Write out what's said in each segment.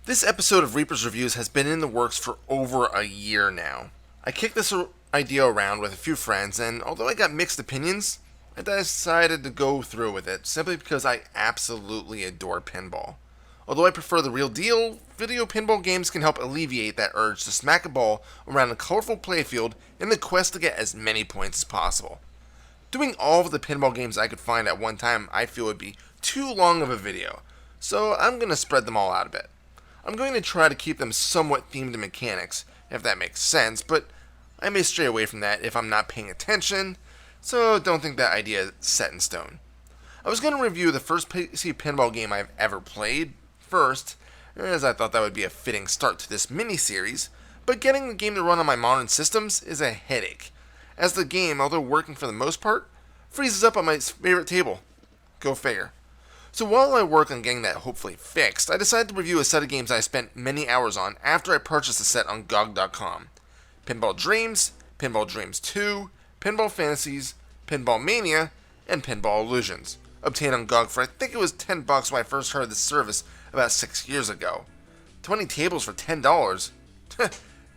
This episode of Reaper's Reviews has been in the works for over a year now. I kicked this idea around with a few friends, and although I got mixed opinions, I decided to go through with it simply because I absolutely adore pinball. Although I prefer the real deal, video pinball games can help alleviate that urge to smack a ball around a colorful playfield in the quest to get as many points as possible. Doing all of the pinball games I could find at one time I feel would be too long of a video, so I'm going to spread them all out a bit. I'm going to try to keep them somewhat themed to mechanics, if that makes sense, but I may stray away from that if I'm not paying attention, so don't think that idea is set in stone. I was going to review the first PC pinball game I've ever played first, as I thought that would be a fitting start to this mini-series, but getting the game to run on my modern systems is a headache, as the game, although working for the most part, freezes up on my favorite table. Go figure. So while I work on getting that hopefully fixed, I decided to review a set of games I spent many hours on after I purchased the set on GOG.com. Pinball Dreams, Pinball Dreams 2, Pinball Fantasies, Pinball Mania, and Pinball Illusions. Obtained on GOG for I think it was $10 when I first heard of this service about 6 years ago. 20 tables for $10?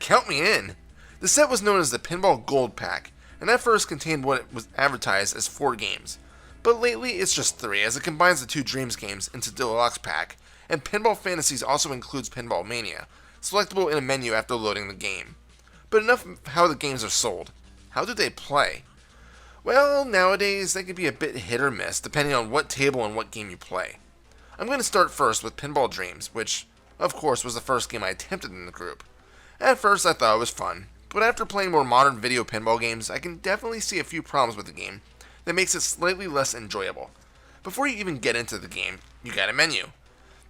Count me in! The set was known as the Pinball Gold Pack, and at first contained what it was advertised as 4 games. But lately it's just 3, as it combines the 2 Dreams games into Deluxe Pack, and Pinball Fantasies also includes Pinball Mania, selectable in a menu after loading the game. But enough of how the games are sold. How do they play? Well, nowadays they can be a bit hit or miss, depending on what table and what game you play. I'm going to start first with Pinball Dreams, which, of course, was the first game I attempted in the group. At first I thought it was fun, but after playing more modern video pinball games, I can definitely see a few problems with the game that makes it slightly less enjoyable. Before you even get into the game, you got a menu.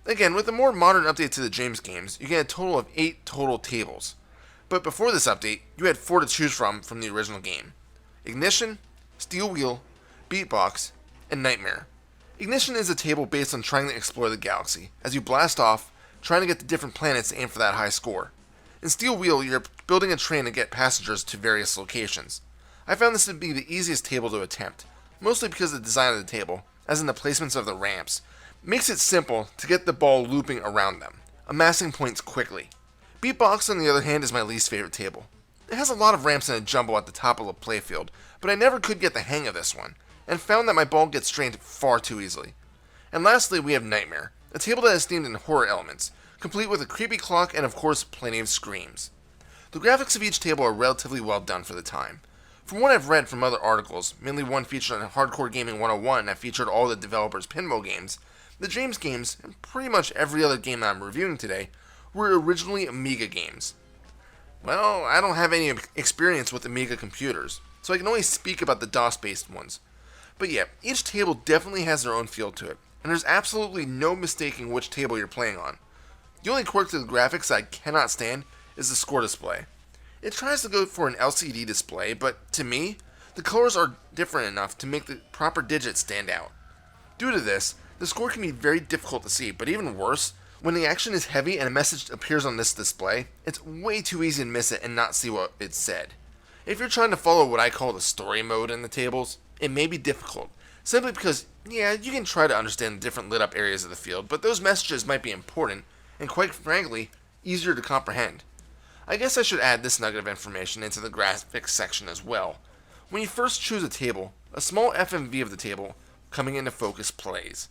Again, with a more modern update to the Dreams games, you get a total of 8 total tables. But before this update, you had 4 to choose from the original game. Ignition, Steel Wheel, Beatbox, and Nightmare. Ignition is a table based on trying to explore the galaxy, as you blast off, trying to get to different planets to aim for that high score. In Steel Wheel, you're building a train to get passengers to various locations. I found this to be the easiest table to attempt, mostly because the design of the table, as in the placements of the ramps, makes it simple to get the ball looping around them, amassing points quickly. Beatbox, on the other hand, is my least favorite table. It has a lot of ramps and a jumble at the top of the playfield, but I never could get the hang of this one, and found that my ball gets strained far too easily. And lastly, we have Nightmare, a table that is themed in horror elements, complete with a creepy clock and of course plenty of screams. The graphics of each table are relatively well done for the time. From what I've read from other articles, mainly one featured on Hardcore Gaming 101 that featured all the developers' pinball games, the Dreams games, and pretty much every other game that I'm reviewing today, were originally Amiga games. Well, I don't have any experience with Amiga computers, so I can only speak about the DOS-based ones. But yeah, each table definitely has their own feel to it, and there's absolutely no mistaking which table you're playing on. The only quirk to the graphics that I cannot stand is the score display. It tries to go for an LCD display, but to me, the colors are different enough to make the proper digits stand out. Due to this, the score can be very difficult to see, but even worse, when the action is heavy and a message appears on this display, it's way too easy to miss it and not see what it said. If you're trying to follow what I call the story mode in the tables, it may be difficult, simply because, yeah, you can try to understand the different lit up areas of the field, but those messages might be important, and quite frankly, easier to comprehend. I guess I should add this nugget of information into the graphics section as well. When you first choose a table, a small FMV of the table coming into focus plays.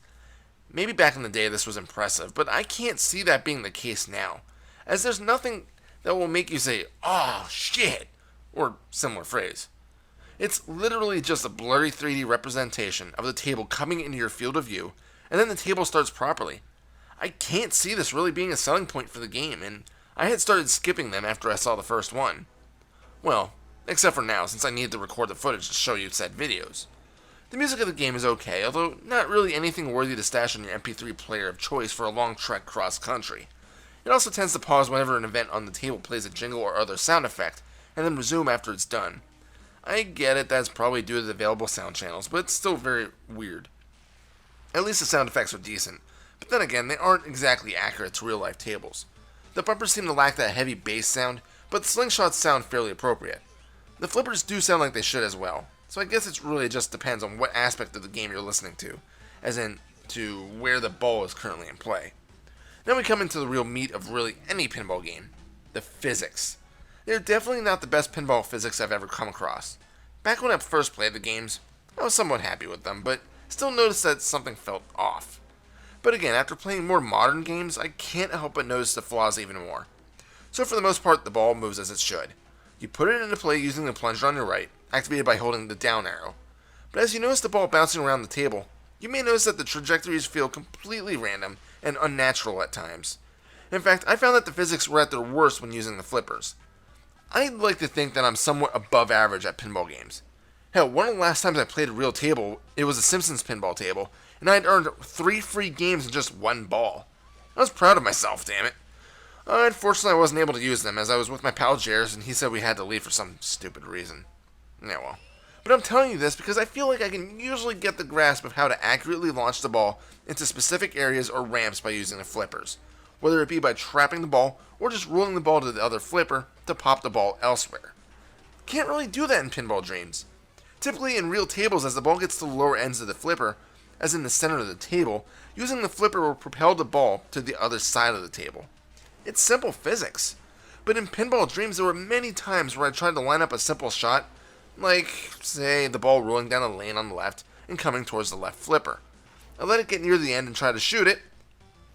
Maybe back in the day this was impressive, but I can't see that being the case now, as there's nothing that will make you say, "Oh shit," or similar phrase. It's literally just a blurry 3D representation of the table coming into your field of view, and then the table starts properly. I can't see this really being a selling point for the game, and I had started skipping them after I saw the first one. Well, except for now, since I need to record the footage to show you said videos. The music of the game is okay, although not really anything worthy to stash on your MP3 player of choice for a long trek cross-country. It also tends to pause whenever an event on the table plays a jingle or other sound effect, and then resume after it's done. I get it, that's probably due to the available sound channels, but it's still very weird. At least the sound effects are decent, but then again, they aren't exactly accurate to real life tables. The bumpers seem to lack that heavy bass sound, but the slingshots sound fairly appropriate. The flippers do sound like they should as well, so I guess it really just depends on what aspect of the game you're listening to, as in to where the ball is currently in play. Then we come into the real meat of really any pinball game, the physics. They're definitely not the best pinball physics I've ever come across. Back when I first played the games, I was somewhat happy with them, but still noticed that something felt off. But again, after playing more modern games, I can't help but notice the flaws even more. So for the most part, the ball moves as it should. You put it into play using the plunger on your right, activated by holding the down arrow. But as you notice the ball bouncing around the table, you may notice that the trajectories feel completely random and unnatural at times. In fact, I found that the physics were at their worst when using the flippers. I'd like to think that I'm somewhat above average at pinball games. Hell, one of the last times I played a real table, it was a Simpsons pinball table, and I had earned 3 free games in just 1 ball. I was proud of myself, damn it. Unfortunately, I wasn't able to use them as I was with my pal Jares and he said we had to leave for some stupid reason. Yeah, well. But I'm telling you this because I feel like I can usually get the grasp of how to accurately launch the ball into specific areas or ramps by using the flippers, whether it be by trapping the ball or just rolling the ball to the other flipper to pop the ball elsewhere. Can't really do that in Pinball Dreams. Typically in real tables, as the ball gets to the lower ends of the flipper, as in the center of the table, using the flipper will propel the ball to the other side of the table. It's simple physics. But in Pinball Dreams, there were many times where I tried to line up a simple shot, like, say, the ball rolling down a lane on the left and coming towards the left flipper. I let it get near the end and try to shoot it,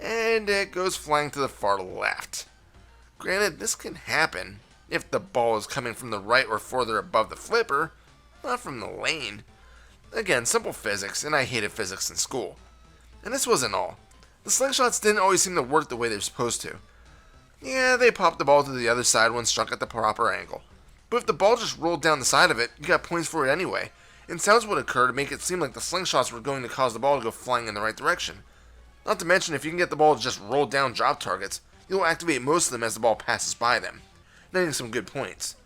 and it goes flying to the far left. Granted, this can happen if the ball is coming from the right or further above the flipper, not from the lane. Again, simple physics, and I hated physics in school. And this wasn't all. The slingshots didn't always seem to work the way they're supposed to. Yeah, they popped the ball to the other side when struck at the proper angle. But if the ball just rolled down the side of it, you got points for it anyway, and sounds would occur to make it seem like the slingshots were going to cause the ball to go flying in the right direction. Not to mention, if you can get the ball to just roll down drop targets, you'll activate most of them as the ball passes by them, netting some good points.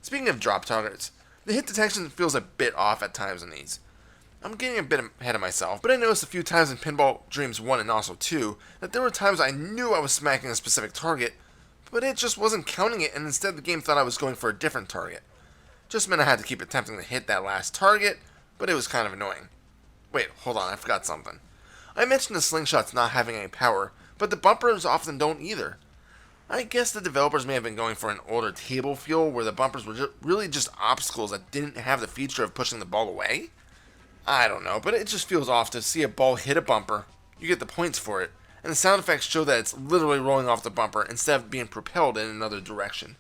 Speaking of drop targets, the hit detection feels a bit off at times in these. I'm getting a bit ahead of myself, but I noticed a few times in Pinball Dreams 1 and also 2 that there were times I knew I was smacking a specific target, but it just wasn't counting it, and instead the game thought I was going for a different target. Just meant I had to keep attempting to hit that last target, but it was kind of annoying. Wait, hold on, I forgot something. I mentioned the slingshots not having any power, but the bumpers often don't either. I guess the developers may have been going for an older table feel where the bumpers were really just obstacles that didn't have the feature of pushing the ball away? I don't know, but it just feels off to see a ball hit a bumper, you get the points for it, and the sound effects show that it's literally rolling off the bumper instead of being propelled in another direction.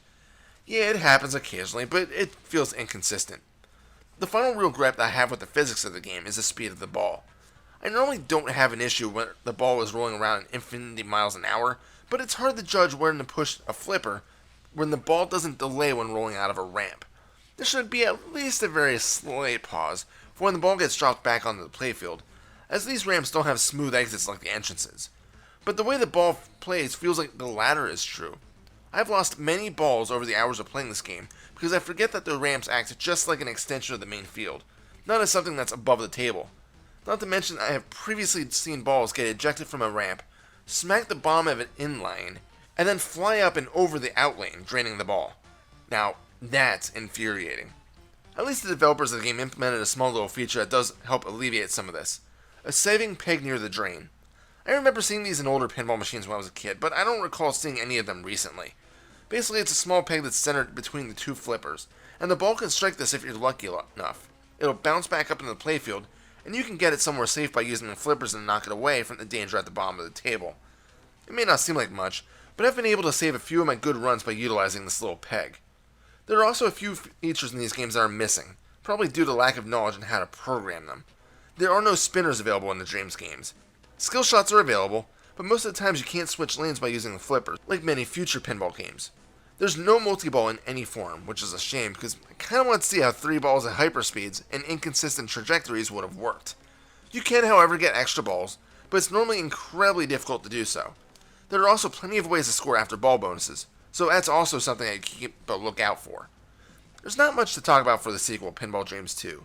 Yeah, it happens occasionally, but it feels inconsistent. The final real gripe that I have with the physics of the game is the speed of the ball. I normally don't have an issue when the ball is rolling around at infinity miles an hour, but it's hard to judge when to push a flipper when the ball doesn't delay when rolling out of a ramp. There should be at least a very slight pause for when the ball gets dropped back onto the playfield, as these ramps don't have smooth exits like the entrances. But the way the ball plays feels like the latter is true. I've lost many balls over the hours of playing this game because I forget that the ramps act just like an extension of the main field, not as something that's above the table. Not to mention I have previously seen balls get ejected from a ramp, smack the bottom of an inline, and then fly up and over the outlane, draining the ball. Now, that's infuriating. At least the developers of the game implemented a small little feature that does help alleviate some of this. A saving peg near the drain. I remember seeing these in older pinball machines when I was a kid, but I don't recall seeing any of them recently. Basically, it's a small peg that's centered between the two flippers, and the ball can strike this if you're lucky enough. It'll bounce back up into the playfield, and you can get it somewhere safe by using the flippers and knock it away from the danger at the bottom of the table. It may not seem like much, but I've been able to save a few of my good runs by utilizing this little peg. There are also a few features in these games that are missing, probably due to lack of knowledge on how to program them. There are no spinners available in the Dreams games. Skill shots are available, but most of the times you can't switch lanes by using the flippers, like many future pinball games. There's no multi-ball in any form, which is a shame because I kind of want to see how 3 balls at hyperspeeds and inconsistent trajectories would have worked. You can, however, get extra balls, but it's normally incredibly difficult to do so. There are also plenty of ways to score after ball bonuses, so that's also something I keep a lookout for. There's not much to talk about for the sequel, Pinball Dreams 2.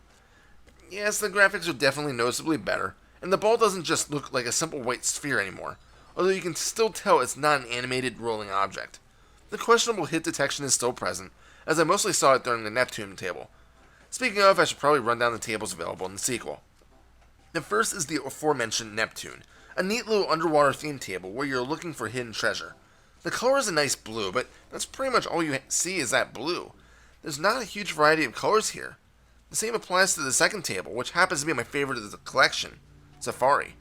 Yes, the graphics are definitely noticeably better, and the ball doesn't just look like a simple white sphere anymore, although you can still tell it's not an animated rolling object. The questionable hit detection is still present, as I mostly saw it during the Neptune table. Speaking of, I should probably run down the tables available in the sequel. The first is the aforementioned Neptune, a neat little underwater themed table where you're looking for hidden treasure. The color is a nice blue, but that's pretty much all you see is that blue. There's not a huge variety of colors here. The same applies to the second table, which happens to be my favorite of the collection, Safari.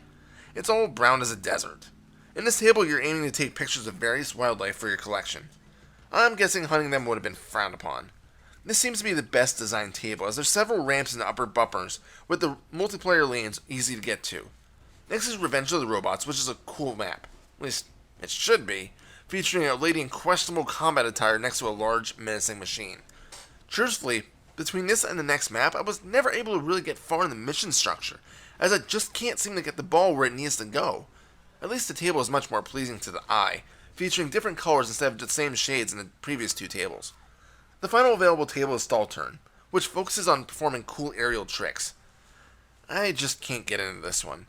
It's all brown as a desert. In this table, you're aiming to take pictures of various wildlife for your collection. I'm guessing hunting them would have been frowned upon. This seems to be the best designed table, as there's several ramps in the upper bumpers, with the multiplayer lanes easy to get to. Next is Revenge of the Robots, which is a cool map. At least, it should be, featuring a lady in questionable combat attire next to a large, menacing machine. Truthfully, between this and the next map, I was never able to really get far in the mission structure, as I just can't seem to get the ball where it needs to go. At least the table is much more pleasing to the eye, featuring different colors instead of the same shades in the previous two tables. The final available table is Stall Turn, which focuses on performing cool aerial tricks. I just can't get into this one.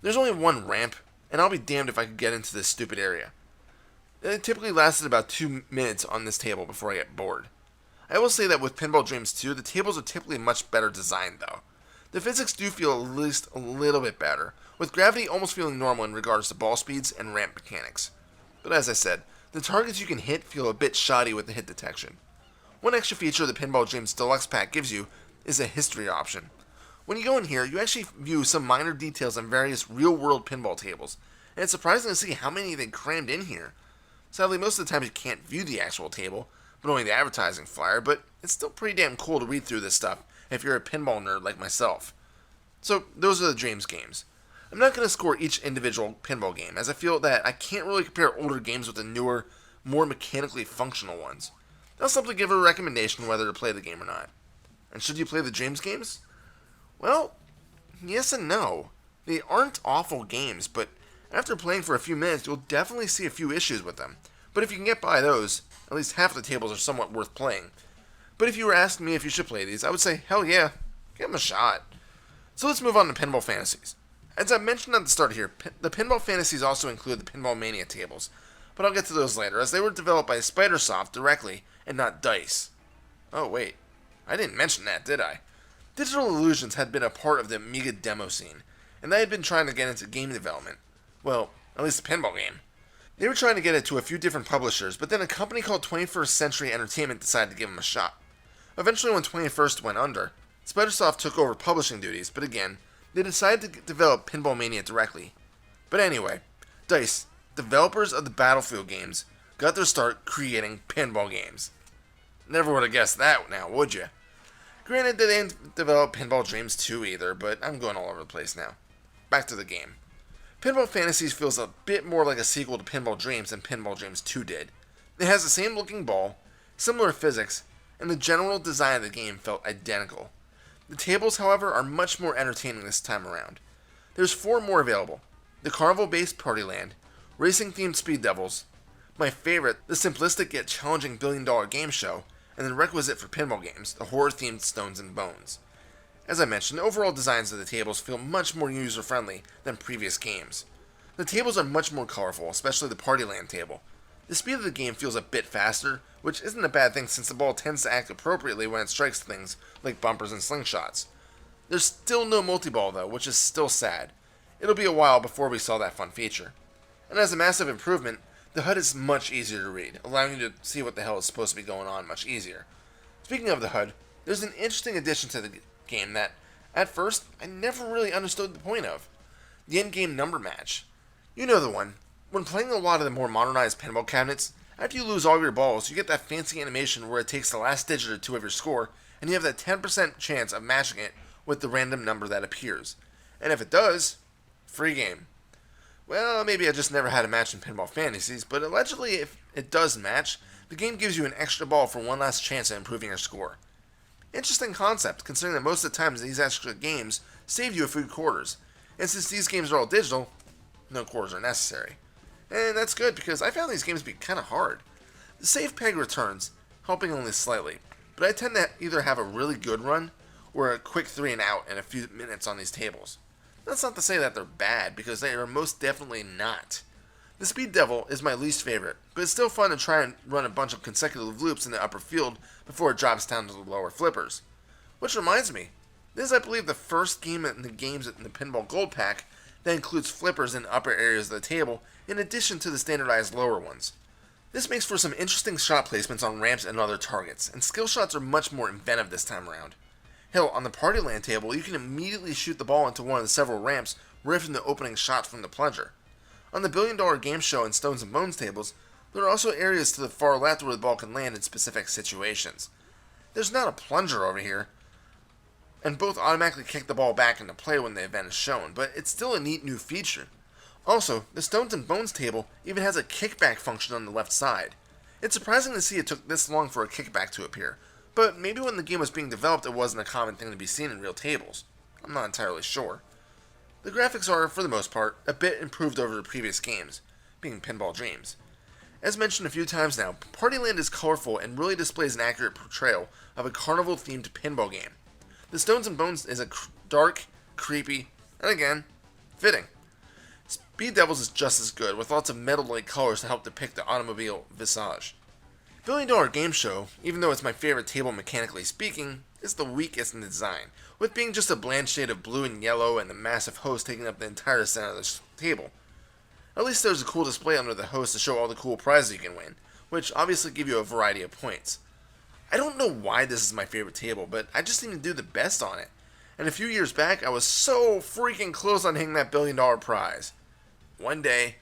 There's only one ramp, and I'll be damned if I could get into this stupid area. It typically lasted about 2 minutes on this table before I get bored. I will say that with Pinball Dreams 2, the tables are typically much better designed though. The physics do feel at least a little bit better, with gravity almost feeling normal in regards to ball speeds and ramp mechanics. But as I said, the targets you can hit feel a bit shoddy with the hit detection. One extra feature the Pinball Dreams Deluxe Pack gives you is a history option. When you go in here, you actually view some minor details on various real-world pinball tables, and it's surprising to see how many they crammed in here. Sadly, most of the time you can't view the actual table, but only the advertising flyer, but it's still pretty damn cool to read through this stuff if you're a pinball nerd like myself. So, those are the Dreams games. I'm not going to score each individual pinball game, as I feel that I can't really compare older games with the newer, more mechanically functional ones. I'll simply give a recommendation whether to play the game or not. And should you play the Dreams games? Well, yes and no. They aren't awful games, but after playing for a few minutes, you'll definitely see a few issues with them. But if you can get by those, at least half the tables are somewhat worth playing. But if you were asking me if you should play these, I would say, hell yeah, give them a shot. So let's move on to Pinball Fantasies. As I mentioned at the start here, the Pinball Fantasies also include the Pinball Mania tables, but I'll get to those later, as they were developed by Spidersoft directly, and not DICE. Oh wait, I didn't mention that, did I? Digital Illusions had been a part of the Amiga demo scene, and they had been trying to get into game development. Well, at least a pinball game. They were trying to get it to a few different publishers, but then a company called 21st Century Entertainment decided to give them a shot. Eventually, when 21st went under, Spidersoft took over publishing duties, but again, they decided to develop Pinball Mania directly. But anyway, DICE, developers of the Battlefield games, got their start creating pinball games. Never would have guessed that now, would you? Granted, they didn't develop Pinball Dreams 2 either, but I'm going all over the place now. Back to the game. Pinball Fantasies feels a bit more like a sequel to Pinball Dreams than Pinball Dreams 2 did. It has the same looking ball, similar physics, and the general design of the game felt identical. The tables, however, are much more entertaining this time around. There's 4 more available. The Carnival-based Partyland, racing-themed Speed Devils, my favorite, the simplistic yet challenging billion-dollar game show, and the requisite for pinball games, the horror-themed Stones and Bones. As I mentioned, the overall designs of the tables feel much more user-friendly than previous games. The tables are much more colorful, especially the Partyland table. The speed of the game feels a bit faster, which isn't a bad thing since the ball tends to act appropriately when it strikes things like bumpers and slingshots. There's still no multi-ball though, which is still sad. It'll be a while before we saw that fun feature. And as a massive improvement, the HUD is much easier to read, allowing you to see what the hell is supposed to be going on much easier. Speaking of the HUD, there's an interesting addition to the game that, at first, I never really understood the point of. The in-game number match. You know the one. When playing a lot of the more modernized pinball cabinets, after you lose all your balls, you get that fancy animation where it takes the last digit or 2 of your score, and you have that 10% chance of matching it with the random number that appears. And if it does, free game. Well, maybe I just never had a match in Pinball Fantasies, but allegedly if it does match, the game gives you an extra ball for one last chance at improving your score. Interesting concept, considering that most of the times these extra games save you a few quarters, and since these games are all digital, no quarters are necessary. And that's good because I found these games to be kind of hard. The safe peg returns, helping only slightly, but I tend to either have a really good run or a quick 3 and out in a few minutes on these tables. That's not to say that they're bad, because they are most definitely not. The Speed Devil is my least favorite, but it's still fun to try and run a bunch of consecutive loops in the upper field before it drops down to the lower flippers. Which reminds me, this is I believe the first game in the Pinball Gold Pack that includes flippers in the upper areas of the table in addition to the standardized lower ones. This makes for some interesting shot placements on ramps and other targets, and skill shots are much more inventive this time around. Hell, on the Partyland table, you can immediately shoot the ball into one of the several ramps right from the opening shot from the plunger. On the $1 Billion Game Show and Stones and Bones tables, there are also areas to the far left where the ball can land in specific situations. There's not a plunger over here, and both automatically kick the ball back into play when the event is shown, but it's still a neat new feature. Also, the Stones and Bones table even has a kickback function on the left side. It's surprising to see it took this long for a kickback to appear, but maybe when the game was being developed it wasn't a common thing to be seen in real tables. I'm not entirely sure. The graphics are, for the most part, a bit improved over the previous games, being Pinball Dreams. As mentioned a few times now, Partyland is colorful and really displays an accurate portrayal of a carnival-themed pinball game. The Stones and Bones is a dark, creepy, and again, fitting. Speed Devils is just as good, with lots of metal-like colors to help depict the automobile visage. $1 Billion Game Show, even though it's my favorite table mechanically speaking, is the weakest in the design, with being just a bland shade of blue and yellow and the massive host taking up the entire center of the table. At least there's a cool display under the host to show all the cool prizes you can win, which obviously give you a variety of points. I don't know why this is my favorite table, but I just seem to do the best on it. And a few years back, I was so freaking close on hitting that $1 billion prize. One day.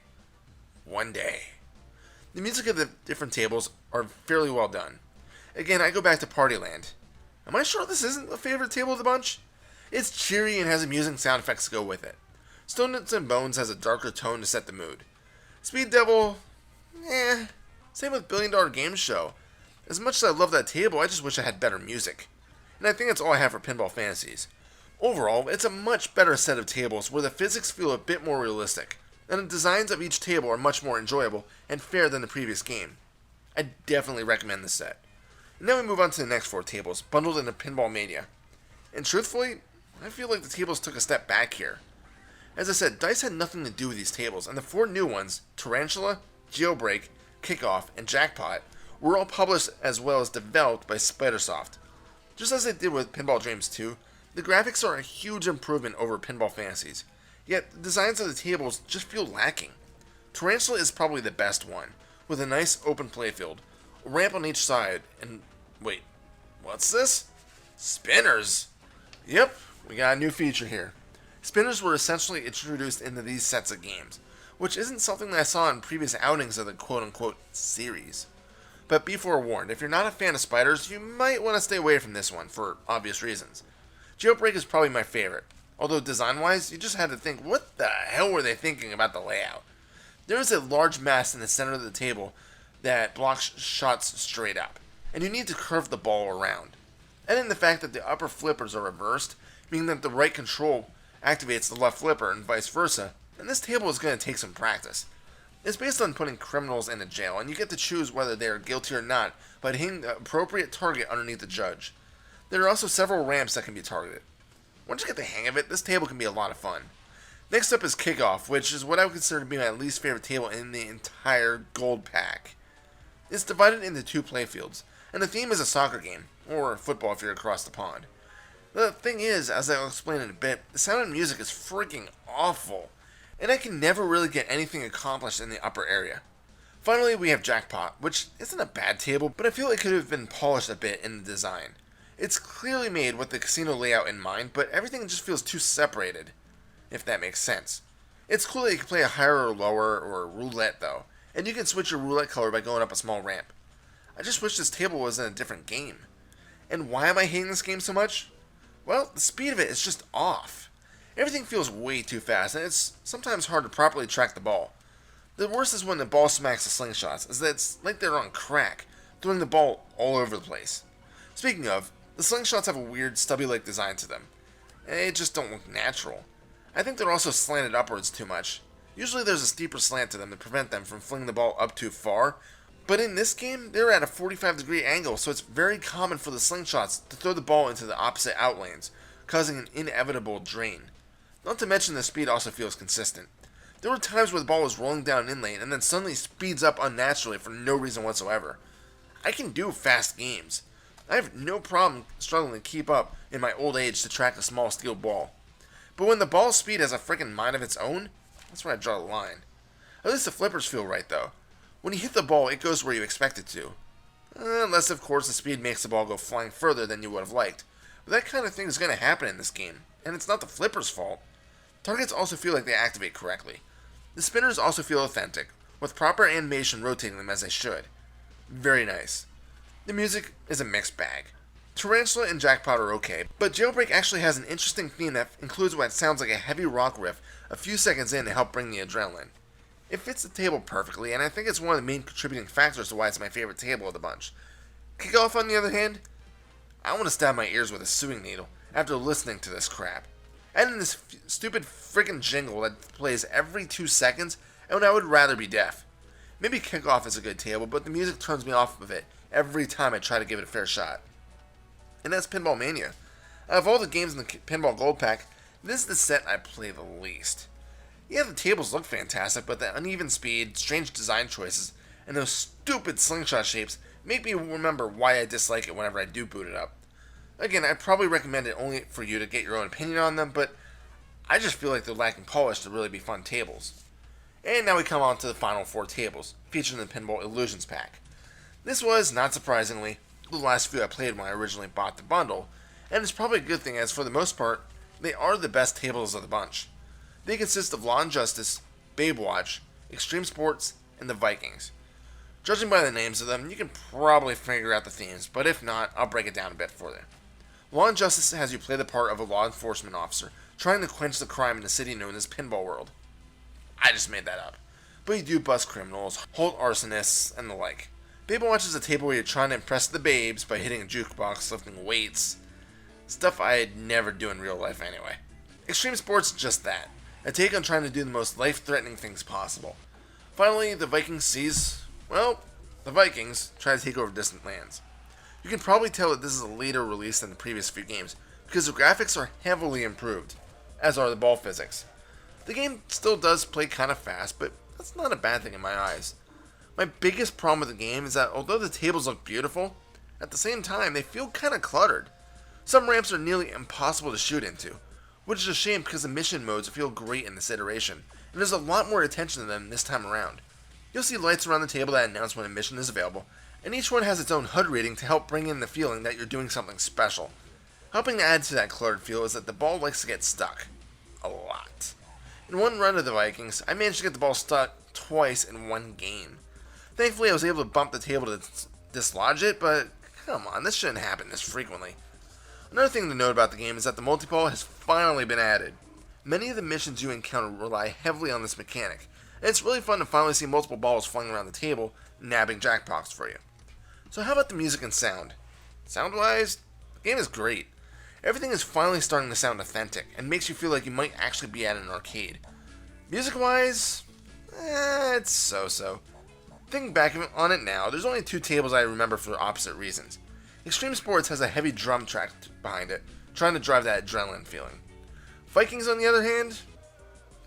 The music of the different tables are fairly well done. Again, I go back to Partyland. Am I sure this isn't the favorite table of the bunch? It's cheery and has amusing sound effects to go with it. Stones and Bones has a darker tone to set the mood. Speed Devil, Same with $1 Billion Game Show. As much as I love that table, I just wish I had better music. And I think that's all I have for Pinball Fantasies. Overall, it's a much better set of tables where the physics feel a bit more realistic, and the designs of each table are much more enjoyable and fair than the previous game. I definitely recommend this set. And now we move on to the next 4 tables, bundled into Pinball Mania. And truthfully, I feel like the tables took a step back here. As I said, DICE had nothing to do with these tables, and the 4 new ones, Tarantula, Jailbreak, Kickoff, and Jackpot, were all published as well as developed by Spidersoft. Just as they did with Pinball Dreams 2, the graphics are a huge improvement over Pinball Fantasies, yet the designs of the tables just feel lacking. Tarantula is probably the best one, with a nice open playfield, a ramp on each side, and wait, what's this? Spinners! Yep, we got a new feature here. Spinners were essentially introduced into these sets of games, which isn't something that I saw in previous outings of the quote-unquote series. But be forewarned, if you're not a fan of spiders, you might want to stay away from this one, for obvious reasons. Jailbreak is probably my favorite, although design-wise, you just had to think, what the hell were they thinking about the layout? There is a large mast in the center of the table that blocks shots straight up, and you need to curve the ball around. And then the fact that the upper flippers are reversed, meaning that the right control activates the left flipper and vice versa, and this table is going to take some practice. It's based on putting criminals into jail, and you get to choose whether they are guilty or not by hitting the appropriate target underneath the judge. There are also several ramps that can be targeted. Once you get the hang of it, this table can be a lot of fun. Next up is Kickoff, which is what I would consider to be my least favorite table in the entire Gold Pack. It's divided into 2 playfields, and the theme is a soccer game, or football if you're across the pond. The thing is, as I'll explain in a bit, the sound and music is freaking awful, and I can never really get anything accomplished in the upper area. Finally, we have Jackpot, which isn't a bad table, but I feel it could have been polished a bit in the design. It's clearly made with the casino layout in mind, but everything just feels too separated, if that makes sense. It's cool that you can play a higher or lower, or roulette though, and you can switch your roulette color by going up a small ramp. I just wish this table was in a different game. And why am I hating this game so much? Well, the speed of it is just off. Everything feels way too fast, and it's sometimes hard to properly track the ball. The worst is when the ball smacks the slingshots, as that it's like they're on crack, throwing the ball all over the place. Speaking of, the slingshots have a weird stubby-like design to them. They just don't look natural. I think they're also slanted upwards too much. Usually there's a steeper slant to them to prevent them from flinging the ball up too far, but in this game, they're at a 45-degree angle, so it's very common for the slingshots to throw the ball into the opposite outlanes, causing an inevitable drain. Not to mention the speed also feels consistent. There were times where the ball was rolling down in lane and then suddenly speeds up unnaturally for no reason whatsoever. I can do fast games. I have no problem struggling to keep up in my old age to track a small steel ball. But when the ball's speed has a freaking mind of its own, that's where I draw the line. At least the flippers feel right though. When you hit the ball, it goes where you expect it to. Unless of course the speed makes the ball go flying further than you would have liked. But that kind of thing is going to happen in this game, and it's not the flipper's fault. Targets also feel like they activate correctly. The spinners also feel authentic, with proper animation rotating them as they should. Very nice. The music is a mixed bag. Tarantula and Jackpot are okay, but Jailbreak actually has an interesting theme that includes what sounds like a heavy rock riff a few seconds in to help bring the adrenaline. It fits the table perfectly, and I think it's one of the main contributing factors to why it's my favorite table of the bunch. Kickoff, on the other hand, I want to stab my ears with a sewing needle after listening to this crap. And in this stupid freaking jingle that plays every 2 seconds, and I would rather be deaf. Maybe Kickoff is a good table, but the music turns me off of it every time I try to give it a fair shot. And that's Pinball Mania. Out of all the games in the Pinball Gold Pack, this is the set I play the least. Yeah, the tables look fantastic, but the uneven speed, strange design choices, and those stupid slingshot shapes make me remember why I dislike it whenever I do boot it up. Again, I'd probably recommend it only for you to get your own opinion on them, but I just feel like they're lacking polish to really be fun tables. And now we come on to the final 4 tables, featured in the Pinball Illusions pack. This was, not surprisingly, the last few I played when I originally bought the bundle, and it's probably a good thing as for the most part, they are the best tables of the bunch. They consist of Law and Justice, Babe Watch, Extreme Sports, and the Vikings. Judging by the names of them, you can probably figure out the themes, but if not, I'll break it down a bit for you. Law and Justice has you play the part of a law enforcement officer trying to quench the crime in the city known as Pinball World. I just made that up. But you do bust criminals, hold arsonists, and the like. Babe Watch is a table where you're trying to impress the babes by hitting a jukebox, lifting weights. Stuff I'd never do in real life anyway. Extreme Sports is just that. A take on trying to do the most life-threatening things possible. Finally, the Vikings the Vikings try to take over distant lands. You can probably tell that this is a later release than the previous few games, because the graphics are heavily improved, as are the ball physics. The game still does play kind of fast, but that's not a bad thing in my eyes. My biggest problem with the game is that although the tables look beautiful, at the same time they feel kind of cluttered. Some ramps are nearly impossible to shoot into, which is a shame because the mission modes feel great in this iteration, and there's a lot more attention to them this time around. You'll see lights around the table that announce when a mission is available, and each one has its own HUD rating to help bring in the feeling that you're doing something special. Helping to add to that cluttered feel is that the ball likes to get stuck. A lot. In one run of the Vikings, I managed to get the ball stuck twice in one game. Thankfully, I was able to bump the table to dislodge it, but come on, this shouldn't happen this frequently. Another thing to note about the game is that the multi-ball has finally been added. Many of the missions you encounter rely heavily on this mechanic, and it's really fun to finally see multiple balls flying around the table, nabbing jackpots for you. So how about the music and sound? Sound-wise, the game is great. Everything is finally starting to sound authentic, and makes you feel like you might actually be at an arcade. Music-wise, it's so-so. Thinking back on it now, there's only 2 tables I remember for opposite reasons. Extreme Sports has a heavy drum track behind it, trying to drive that adrenaline feeling. Vikings, on the other hand,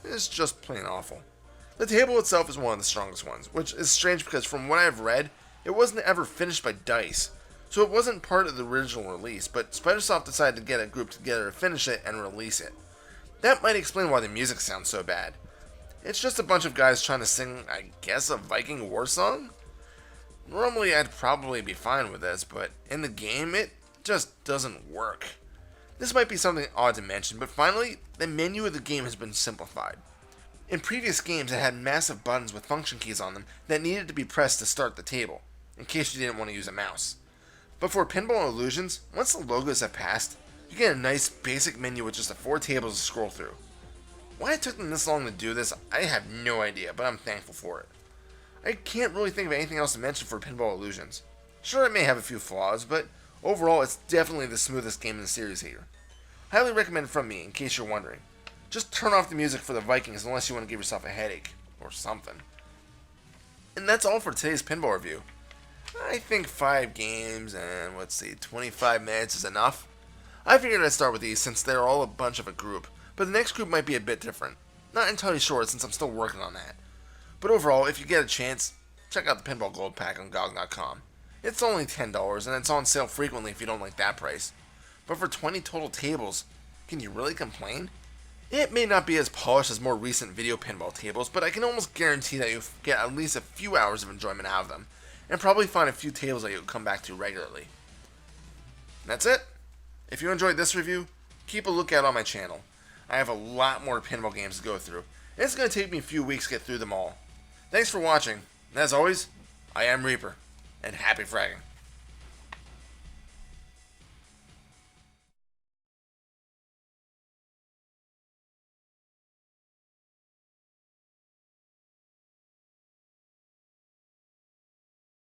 is just plain awful. The table itself is one of the strongest ones, which is strange because from what I've read, it wasn't ever finished by DICE, so it wasn't part of the original release, but Spidersoft decided to get a group together to finish it and release it. That might explain why the music sounds so bad. It's just a bunch of guys trying to sing, I guess, a Viking war song? Normally I'd probably be fine with this, but in the game it just doesn't work. This might be something odd to mention, but finally, the menu of the game has been simplified. In previous games it had massive buttons with function keys on them that needed to be pressed to start the table, in case you didn't want to use a mouse. But for Pinball Illusions, once the logos have passed, you get a nice basic menu with just the 4 tables to scroll through. Why it took them this long to do this, I have no idea, but I'm thankful for it. I can't really think of anything else to mention for Pinball Illusions. Sure, it may have a few flaws, but overall it's definitely the smoothest game in the series here. Highly recommended from me, in case you're wondering. Just turn off the music for the Vikings unless you want to give yourself a headache or something. And that's all for today's pinball review. I think 5 games and, 25 minutes is enough. I figured I'd start with these since they're all a bunch of a group, but the next group might be a bit different. Not entirely sure since I'm still working on that. But overall, if you get a chance, check out the Pinball Gold Pack on GOG.com. It's only $10 and it's on sale frequently if you don't like that price. But for 20 total tables, can you really complain? It may not be as polished as more recent video pinball tables, but I can almost guarantee that you'll get at least a few hours of enjoyment out of them, and probably find a few tables that you'll come back to regularly. That's it. If you enjoyed this review, keep a lookout on my channel. I have a lot more pinball games to go through, and it's going to take me a few weeks to get through them all. Thanks for watching, and as always, I am Reaper, and happy fragging.